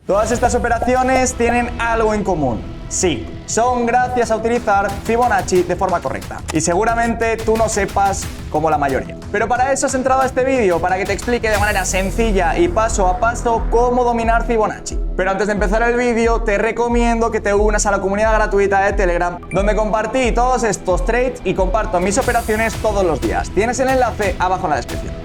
Todas estas operaciones tienen algo en común. Sí, son gracias a utilizar Fibonacci de forma correcta. Y seguramente tú no sepas como la mayoría. Pero para eso has entrado a este vídeo, para que te explique de manera sencilla y paso a paso cómo dominar Fibonacci. Pero antes de empezar el vídeo, te recomiendo que te unas a la comunidad gratuita de Telegram, donde compartí todos estos trades y comparto mis operaciones todos los días. Tienes el enlace abajo en la descripción.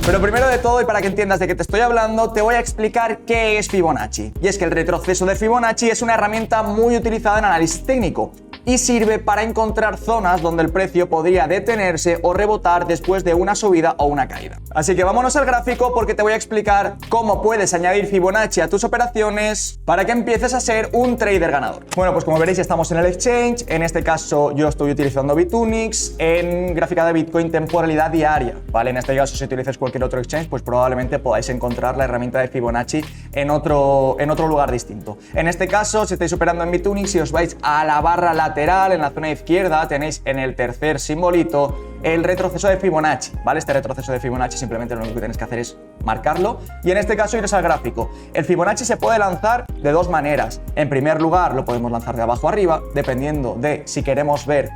Pero primero de todo, y para que entiendas de qué te estoy hablando, te voy a explicar qué es Fibonacci. Y es que el retroceso de Fibonacci es una herramienta muy utilizada en análisis técnico y sirve para encontrar zonas donde el precio podría detenerse o rebotar después de una subida o una caída. Así que vámonos al gráfico porque te voy a explicar cómo puedes añadir Fibonacci a tus operaciones para que empieces a ser un trader ganador. Bueno, pues como veréis estamos en el exchange, en este caso yo estoy utilizando Bitunix en gráfica de Bitcoin temporalidad diaria, ¿vale? En este caso si utilices cualquier otro exchange, pues probablemente podáis encontrar la herramienta de Fibonacci en otro lugar distinto. En este caso, si estáis operando en Bitunix, si os vais a la barra lateral en la zona izquierda, tenéis en el tercer simbolito el retroceso de Fibonacci, ¿vale? Este retroceso de Fibonacci simplemente lo único que tenéis que hacer es marcarlo y en este caso iros al gráfico. El Fibonacci se puede lanzar de dos maneras. En primer lugar, lo podemos lanzar de abajo a arriba, dependiendo de si queremos ver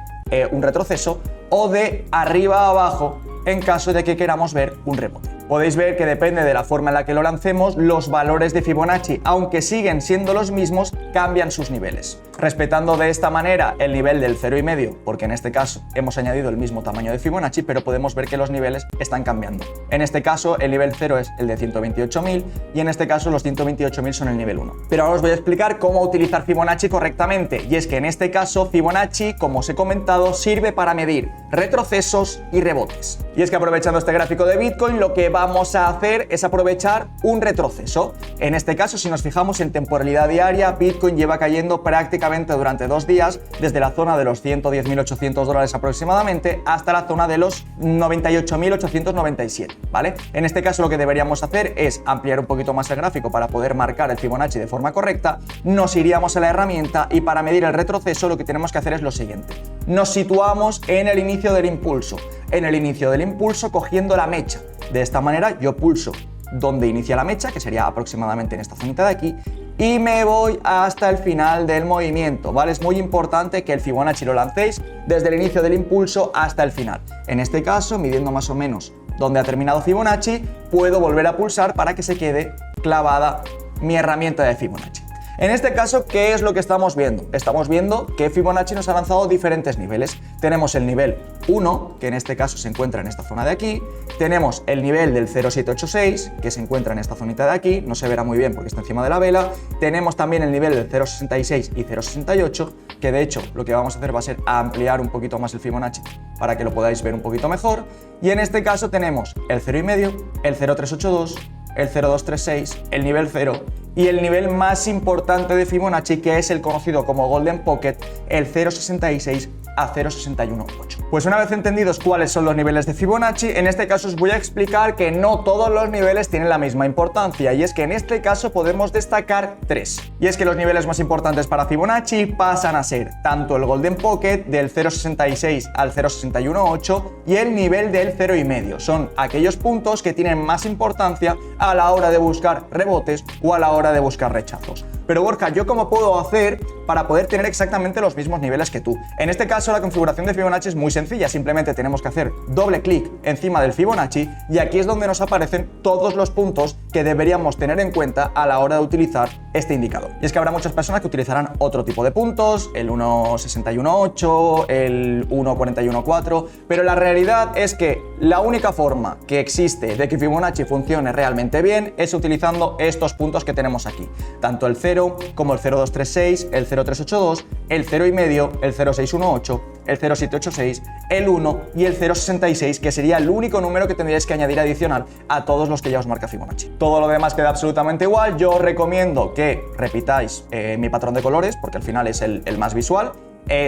un retroceso, o de arriba a abajo en caso de que queramos ver un rebote. Podéis ver que depende de la forma en la que lo lancemos, los valores de Fibonacci, aunque siguen siendo los mismos, cambian sus niveles. Respetando de esta manera el nivel del 0,5, porque en este caso hemos añadido el mismo tamaño de Fibonacci, pero podemos ver que los niveles están cambiando. En este caso el nivel 0 es el de 128.000 y en este caso los 128.000 son el nivel 1. Pero ahora os voy a explicar cómo utilizar Fibonacci correctamente, y es que en este caso Fibonacci, como os he comentado, sirve para medir retrocesos y rebotes. Y es que aprovechando este gráfico de Bitcoin, lo que vamos a hacer es aprovechar un retroceso. En este caso, si nos fijamos en temporalidad diaria, Bitcoin lleva cayendo prácticamente durante 2 días, desde la zona de los $110.800 aproximadamente hasta la zona de los 98.897, ¿vale? En este caso lo que deberíamos hacer es ampliar un poquito más el gráfico para poder marcar el Fibonacci de forma correcta. Nos iríamos a la herramienta y para medir el retroceso lo que tenemos que hacer es lo siguiente. Nos situamos en el inicio del impulso. En el inicio del impulso cogiendo la mecha. De esta manera yo pulso donde inicia la mecha, que sería aproximadamente en esta zonita de aquí, y me voy hasta el final del movimiento, ¿vale? Es muy importante que el Fibonacci lo lancéis desde el inicio del impulso hasta el final. En este caso, midiendo más o menos donde ha terminado Fibonacci, puedo volver a pulsar para que se quede clavada mi herramienta de Fibonacci. En este caso, ¿qué es lo que estamos viendo? Estamos viendo que Fibonacci nos ha lanzado diferentes niveles. Tenemos el nivel 1, que en este caso se encuentra en esta zona de aquí. Tenemos el nivel del 0,786, que se encuentra en esta zonita de aquí. No se verá muy bien porque está encima de la vela. Tenemos también el nivel del 0,66 y 0,68, que de hecho lo que vamos a hacer va a ser ampliar un poquito más el Fibonacci para que lo podáis ver un poquito mejor. Y en este caso tenemos el 0,5, el 0,382, el 0,236, el nivel 0 y el nivel más importante de Fibonacci, que es el conocido como Golden Pocket, el 0,66 a 0,618. Pues una vez entendidos cuáles son los niveles de Fibonacci, en este caso os voy a explicar que no todos los niveles tienen la misma importancia, y es que en este caso podemos destacar 3. Y es que los niveles más importantes para Fibonacci pasan a ser tanto el Golden Pocket del 0,66 al 0,618 y el nivel del 0,5. Son aquellos puntos que tienen más importancia a la hora de buscar rebotes o a la hora de buscar rechazos. Pero Borja, ¿yo cómo puedo hacer para poder tener exactamente los mismos niveles que tú? En este caso la configuración de Fibonacci es muy sencilla, simplemente tenemos que hacer doble clic encima del Fibonacci y aquí es donde nos aparecen todos los puntos que deberíamos tener en cuenta a la hora de utilizar este indicador. Y es que habrá muchas personas que utilizarán otro tipo de puntos, el 1,618, el 1,414, pero la realidad es que la única forma que existe de que Fibonacci funcione realmente bien es utilizando estos puntos que tenemos aquí, tanto el 0 como el 0,236, el 0,382, el 0,5, el 0,618, el 0,786, el 1 y el 0,66, que sería el único número que tendríais que añadir adicional a todos los que ya os marca Fibonacci. Todo lo demás queda absolutamente igual. Yo os recomiendo que repitáis mi patrón de colores, porque al final es el más visual.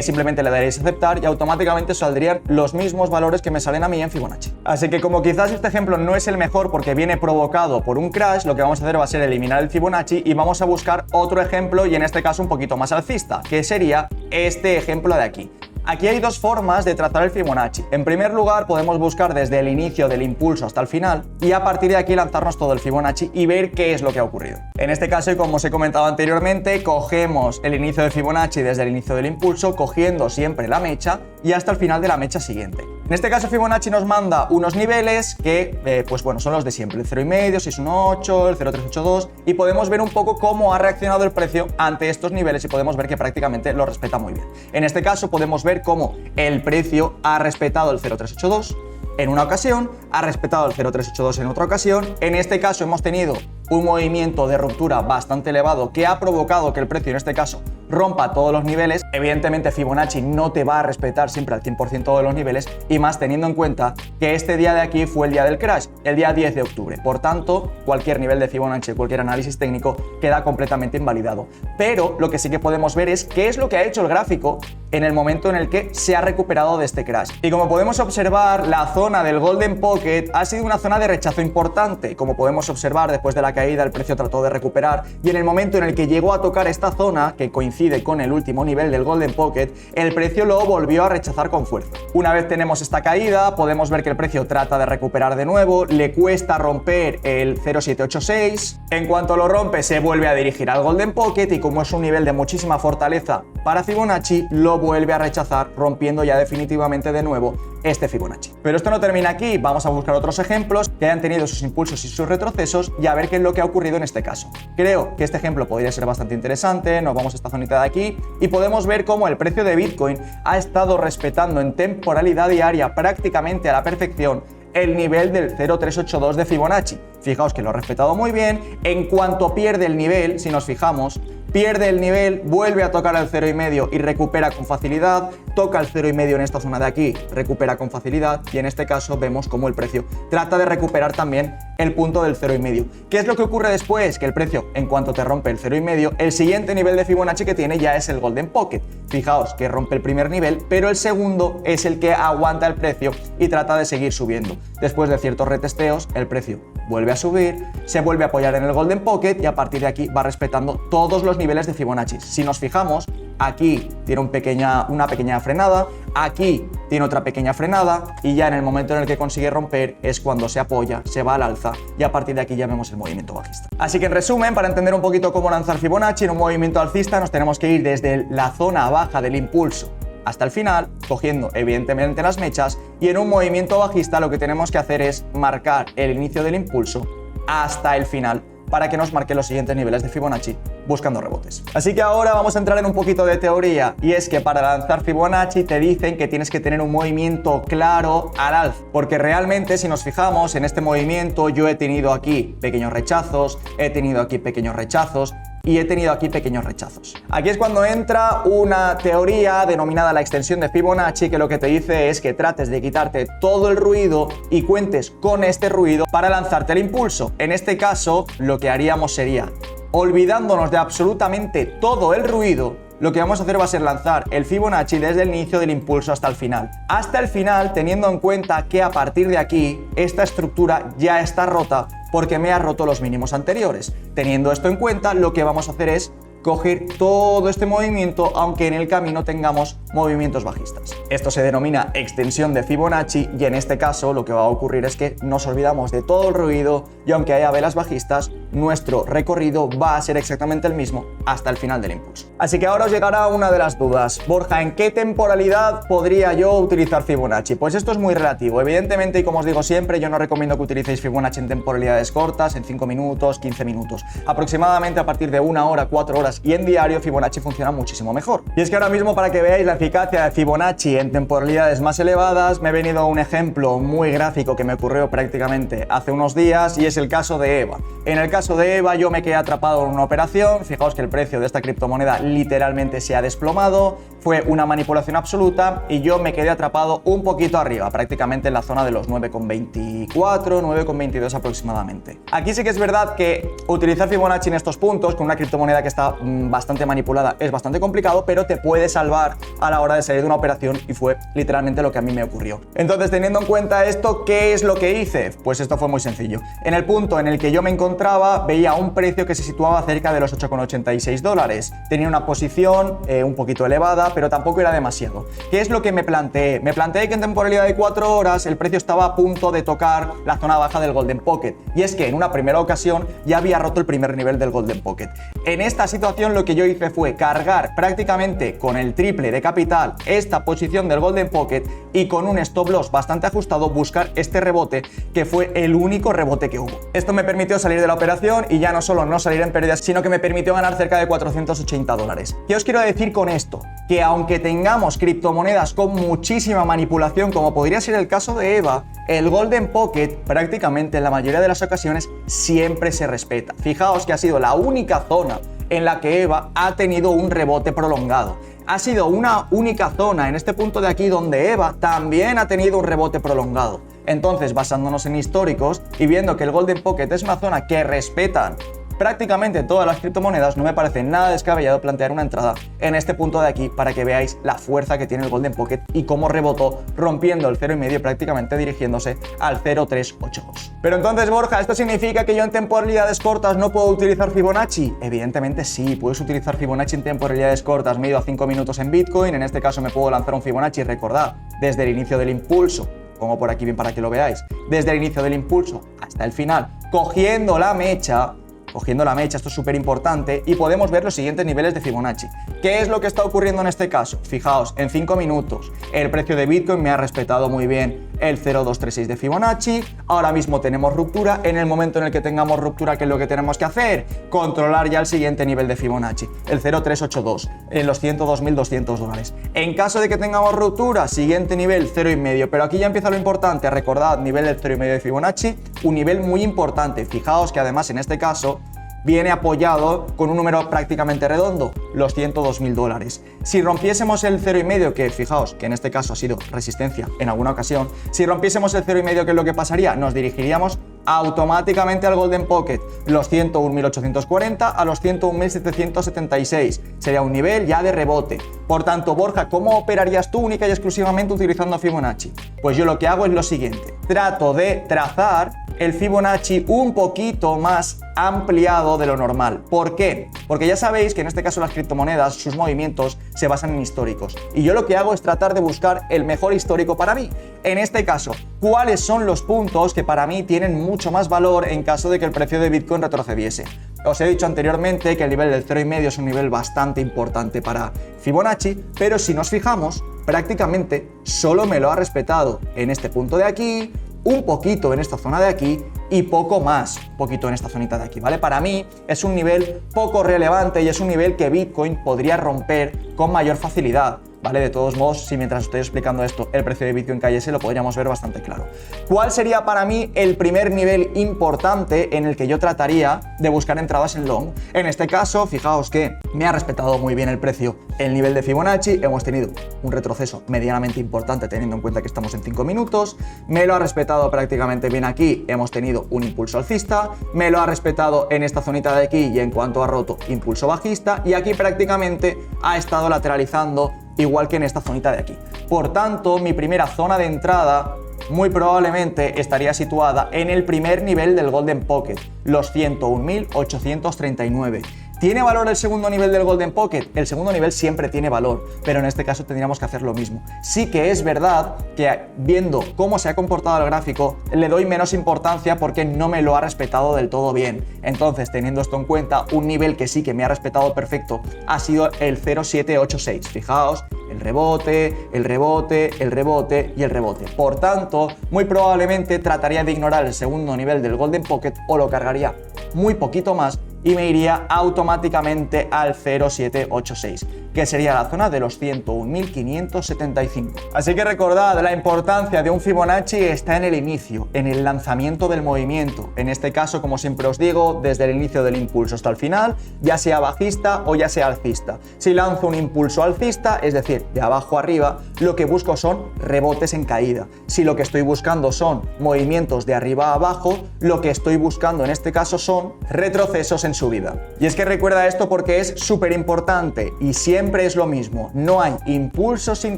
Simplemente le daréis a aceptar y automáticamente saldrían los mismos valores que me salen a mí en Fibonacci. Así que como quizás este ejemplo no es el mejor porque viene provocado por un crash, lo que vamos a hacer va a ser eliminar el Fibonacci y vamos a buscar otro ejemplo, y en este caso un poquito más alcista, que sería este ejemplo de aquí. Aquí hay dos formas de trazar el Fibonacci. En primer lugar, podemos buscar desde el inicio del impulso hasta el final y a partir de aquí lanzarnos todo el Fibonacci y ver qué es lo que ha ocurrido. En este caso, y como os he comentado anteriormente, cogemos el inicio de Fibonacci desde el inicio del impulso, cogiendo siempre la mecha y hasta el final de la mecha siguiente. En este caso, Fibonacci nos manda unos niveles que, pues bueno, son los de siempre, el 0,5, 618, el 0,382, y podemos ver un poco cómo ha reaccionado el precio ante estos niveles y podemos ver que prácticamente lo respeta muy bien. En este caso, podemos ver cómo el precio ha respetado el 0,382 en una ocasión, ha respetado el 0,382 en otra ocasión. En este caso hemos tenido un movimiento de ruptura bastante elevado que ha provocado que el precio en este caso rompa todos los niveles. Evidentemente Fibonacci no te va a respetar siempre al 100% todos los niveles y más teniendo en cuenta que este día de aquí fue el día del crash, el día 10 de octubre. Por tanto, cualquier nivel de Fibonacci, cualquier análisis técnico queda completamente invalidado. Pero lo que sí que podemos ver es qué es lo que ha hecho el gráfico en el momento en el que se ha recuperado de este crash. Y como podemos observar, la zona del Golden Pocket ha sido una zona de rechazo importante. Como podemos observar, después de la caída el precio trató de recuperar y en el momento en el que llegó a tocar esta zona, que coincide con el último nivel del Golden Pocket, el precio lo volvió a rechazar con fuerza. Una vez tenemos esta caída, podemos ver que el precio trata de recuperar de nuevo, le cuesta romper el 0,786, en cuanto lo rompe se vuelve a dirigir al Golden Pocket y como es un nivel de muchísima fortaleza para Fibonacci, lo vuelve a rechazar, rompiendo ya definitivamente de nuevo este Fibonacci. Pero esto no termina aquí, vamos a buscar otros ejemplos que hayan tenido sus impulsos y sus retrocesos y a ver qué es lo que ha ocurrido en este caso. Creo que este ejemplo podría ser bastante interesante, nos vamos a esta zonita de aquí y podemos ver cómo el precio de Bitcoin ha estado respetando en temporalidad diaria prácticamente a la perfección el nivel del 0,382 de Fibonacci. Fijaos que lo ha respetado muy bien. En cuanto pierde el nivel, si nos fijamos, pierde el nivel, vuelve a tocar el 0,5 y recupera con facilidad, toca el 0,5 en esta zona de aquí, recupera con facilidad y en este caso vemos cómo el precio trata de recuperar también el punto del 0,5. ¿Qué es lo que ocurre después? Que el precio, en cuanto te rompe el 0,5, el siguiente nivel de Fibonacci que tiene ya es el Golden Pocket. Fijaos que rompe el primer nivel, pero el segundo es el que aguanta el precio y trata de seguir subiendo. Después de ciertos retesteos, el precio vuelve a subir, se vuelve a apoyar en el Golden Pocket y a partir de aquí va respetando todos los niveles de Fibonacci. Si nos fijamos, aquí tiene una pequeña frenada, aquí tiene otra pequeña frenada y ya en el momento en el que consigue romper es cuando se apoya, se va al alza y a partir de aquí ya vemos el movimiento bajista. Así que en resumen, para entender un poquito cómo lanzar Fibonacci en un movimiento alcista, nos tenemos que ir desde la zona baja del impulso hasta el final, cogiendo evidentemente las mechas y en un movimiento bajista lo que tenemos que hacer es marcar el inicio del impulso hasta el final para que nos marque los siguientes niveles de Fibonacci buscando rebotes. Así que ahora vamos a entrar en un poquito de teoría y es que para lanzar Fibonacci te dicen que tienes que tener un movimiento claro al alza, porque realmente si nos fijamos en este movimiento yo he tenido aquí pequeños rechazos, he tenido aquí pequeños rechazos y he tenido aquí pequeños rechazos. Aquí es cuando entra una teoría denominada la extensión de Fibonacci que lo que te dice es que trates de quitarte todo el ruido y cuentes con este ruido para lanzarte el impulso. En este caso lo que haríamos sería, olvidándonos de absolutamente todo el ruido, lo que vamos a hacer va a ser lanzar el Fibonacci desde el inicio del impulso hasta el final. Hasta el final, teniendo en cuenta que a partir de aquí, esta estructura ya está rota porque me ha roto los mínimos anteriores. Teniendo esto en cuenta, lo que vamos a hacer es coger todo este movimiento, aunque en el camino tengamos movimientos bajistas. Esto se denomina extensión de Fibonacci y en este caso lo que va a ocurrir es que nos olvidamos de todo el ruido y aunque haya velas bajistas, nuestro recorrido va a ser exactamente el mismo hasta el final del impulso. Así que ahora os llegará una de las dudas. Borja, ¿en qué temporalidad podría yo utilizar Fibonacci? Pues esto es muy relativo. Evidentemente, y como os digo siempre, yo no recomiendo que utilicéis Fibonacci en temporalidades cortas, en 5 minutos, 15 minutos. Aproximadamente a partir de 1 hora, 4 horas y en diario Fibonacci funciona muchísimo mejor. Y es que ahora mismo, para que veáis la eficacia de Fibonacci en temporalidades más elevadas, me he venido a un ejemplo muy gráfico que me ocurrió prácticamente hace unos días y es el caso de EVA. En el caso de EVA yo me quedé atrapado en una operación, fijaos que el precio de esta criptomoneda literalmente se ha desplomado, fue una manipulación absoluta y yo me quedé atrapado un poquito arriba, prácticamente en la zona de los 9,24, 9,22 aproximadamente. Aquí sí que es verdad que utilizar Fibonacci en estos puntos con una criptomoneda que está bastante manipulada es bastante complicado, pero te puede salvar a la hora de salir de una operación y fue literalmente lo que a mí me ocurrió. Entonces, teniendo en cuenta esto, ¿qué es lo que hice? Pues esto fue muy sencillo. En el punto en el que yo me encontraba, veía un precio que se situaba cerca de los 8,86 dólares. Tenía una posición un poquito elevada, pero tampoco era demasiado. ¿Qué es lo que me planteé? Me planteé que en temporalidad de 4 horas el precio estaba a punto de tocar la zona baja del Golden Pocket. Y es que en una primera ocasión ya había roto el primer nivel del Golden Pocket. En esta situación lo que yo hice fue cargar prácticamente con el triple de capital esta posición del Golden Pocket y con un stop loss bastante ajustado buscar este rebote, que fue el único rebote que hubo. Esto me permitió salir de la operación y ya no solo no salir en pérdidas, sino que me permitió ganar cerca de 480 dólares. ¿Qué os quiero decir con esto? Que aunque tengamos criptomonedas con muchísima manipulación, como podría ser el caso de EVA, el Golden Pocket prácticamente en la mayoría de las ocasiones siempre se respeta. Fijaos que ha sido la única zona en la que EVA ha tenido un rebote prolongado. Ha sido una única zona en este punto de aquí donde EVA también ha tenido un rebote prolongado. Entonces, basándonos en históricos y viendo que el Golden Pocket es una zona que respetan prácticamente todas las criptomonedas, no me parece nada descabellado plantear una entrada en este punto de aquí para que veáis la fuerza que tiene el Golden Pocket y cómo rebotó rompiendo el 0,5 prácticamente dirigiéndose al 0,382. Pero entonces, Borja, ¿esto significa que yo en temporalidades cortas no puedo utilizar Fibonacci? Evidentemente sí, puedes utilizar Fibonacci en temporalidades cortas. Me he ido a 5 minutos en Bitcoin, en este caso me puedo lanzar un Fibonacci, recordad, desde el inicio del impulso, pongo por aquí bien para que lo veáis, desde el inicio del impulso hasta el final, cogiendo la mecha, esto es súper importante, y podemos ver los siguientes niveles de Fibonacci. ¿Qué es lo que está ocurriendo en este caso? Fijaos, en 5 minutos el precio de Bitcoin me ha respetado muy bien el 0,236 de Fibonacci. Ahora mismo tenemos ruptura. En el momento en el que tengamos ruptura, ¿qué es lo que tenemos que hacer? Controlar ya el siguiente nivel de Fibonacci, el 0,382, en los 102.200 dólares. En caso de que tengamos ruptura, siguiente nivel 0,5, pero aquí ya empieza lo importante. Recordad, nivel del 0,5 de Fibonacci, un nivel muy importante. Fijaos que además en este caso viene apoyado con un número prácticamente redondo, los 102.000 dólares. Si rompiésemos el 0,5, que fijaos que en este caso ha sido resistencia en alguna ocasión, si rompiésemos el 0,5, ¿qué es lo que pasaría? Nos dirigiríamos automáticamente al Golden Pocket, los 101.840 a los 101.776. Sería un nivel ya de rebote. Por tanto, Borja, ¿cómo operarías tú única y exclusivamente utilizando Fibonacci? Pues yo lo que hago es lo siguiente. Trato de trazar el Fibonacci un poquito más ampliado de lo normal. ¿Por qué? Porque ya sabéis que en este caso las criptomonedas, sus movimientos se basan en históricos. Y yo lo que hago es tratar de buscar el mejor histórico para mí. En este caso, ¿cuáles son los puntos que para mí tienen mucho más valor en caso de que el precio de Bitcoin retrocediese? Os he dicho anteriormente que el nivel del 0,5 es un nivel bastante importante para Fibonacci, pero si nos fijamos, prácticamente solo me lo ha respetado en este punto de aquí, un poquito en esta zona de aquí y poco más, poquito en esta zonita de aquí, ¿vale? Para mí es un nivel poco relevante y es un nivel que Bitcoin podría romper con mayor facilidad, ¿vale? De todos modos, si mientras estoy explicando esto el precio de Bitcoin cayese, lo podríamos ver bastante claro. ¿Cuál sería para mí el primer nivel importante en el que yo trataría de buscar entradas en long? En este caso, fijaos que me ha respetado muy bien el precio, el nivel de Fibonacci, hemos tenido un retroceso medianamente importante teniendo en cuenta que estamos en 5 minutos, me lo ha respetado prácticamente bien aquí, hemos tenido un impulso alcista, me lo ha respetado en esta zonita de aquí y en cuanto ha roto, impulso bajista, y aquí prácticamente ha estado lateralizando igual que en esta zonita de aquí. Por tanto, mi primera zona de entrada muy probablemente estaría situada en el primer nivel del Golden Pocket, los 101.839. ¿Tiene valor el segundo nivel del Golden Pocket? El segundo nivel siempre tiene valor, pero en este caso tendríamos que hacer lo mismo. Sí que es verdad que viendo cómo se ha comportado el gráfico, le doy menos importancia porque no me lo ha respetado del todo bien. Entonces, teniendo esto en cuenta, un nivel que sí que me ha respetado perfecto ha sido el 0,786. Fijaos, el rebote, el rebote, el rebote y el rebote. Por tanto, muy probablemente trataría de ignorar el segundo nivel del Golden Pocket o lo cargaría muy poquito más y me iría automáticamente al 0,786, que sería la zona de los 101.575. Así que recordad, la importancia de un Fibonacci está en el inicio, en el lanzamiento del movimiento. En este caso, como siempre os digo, desde el inicio del impulso hasta el final, ya sea bajista o ya sea alcista. Si lanzo un impulso alcista, es decir, de abajo arriba, lo que busco son rebotes en caída. Si lo que estoy buscando son movimientos de arriba a abajo, lo que estoy buscando en este caso son retrocesos en en su vida. Y es que recuerda esto porque es súper importante y siempre es lo mismo. No hay impulso sin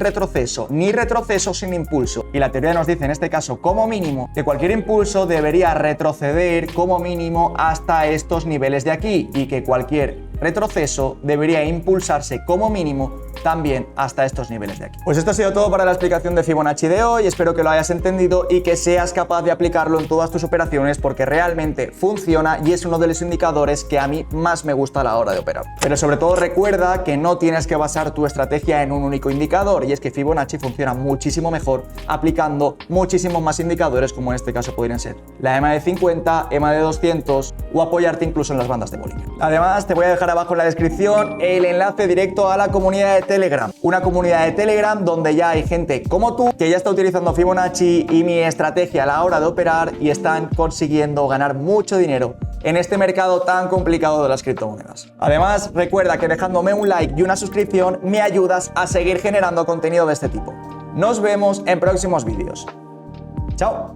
retroceso, ni retroceso sin impulso. Y la teoría nos dice en este caso, como mínimo, que cualquier impulso debería retroceder como mínimo hasta estos niveles de aquí y que cualquier retroceso debería impulsarse como mínimo también hasta estos niveles de aquí. Pues esto ha sido todo para la explicación de Fibonacci de hoy, espero que lo hayas entendido y que seas capaz de aplicarlo en todas tus operaciones porque realmente funciona y es uno de los indicadores que a mí más me gusta a la hora de operar. Pero sobre todo recuerda que no tienes que basar tu estrategia en un único indicador y es que Fibonacci funciona muchísimo mejor aplicando muchísimos más indicadores como en este caso podrían ser la EMA de 50, EMA de 200 o apoyarte incluso en las bandas de Bollinger. Además te voy a dejar abajo en la descripción el enlace directo a la comunidad de Telegram, una comunidad de Telegram donde ya hay gente como tú que ya está utilizando Fibonacci y mi estrategia a la hora de operar y están consiguiendo ganar mucho dinero en este mercado tan complicado de las criptomonedas. Además, recuerda que dejándome un like y una suscripción me ayudas a seguir generando contenido de este tipo. Nos vemos en próximos vídeos. ¡Chao!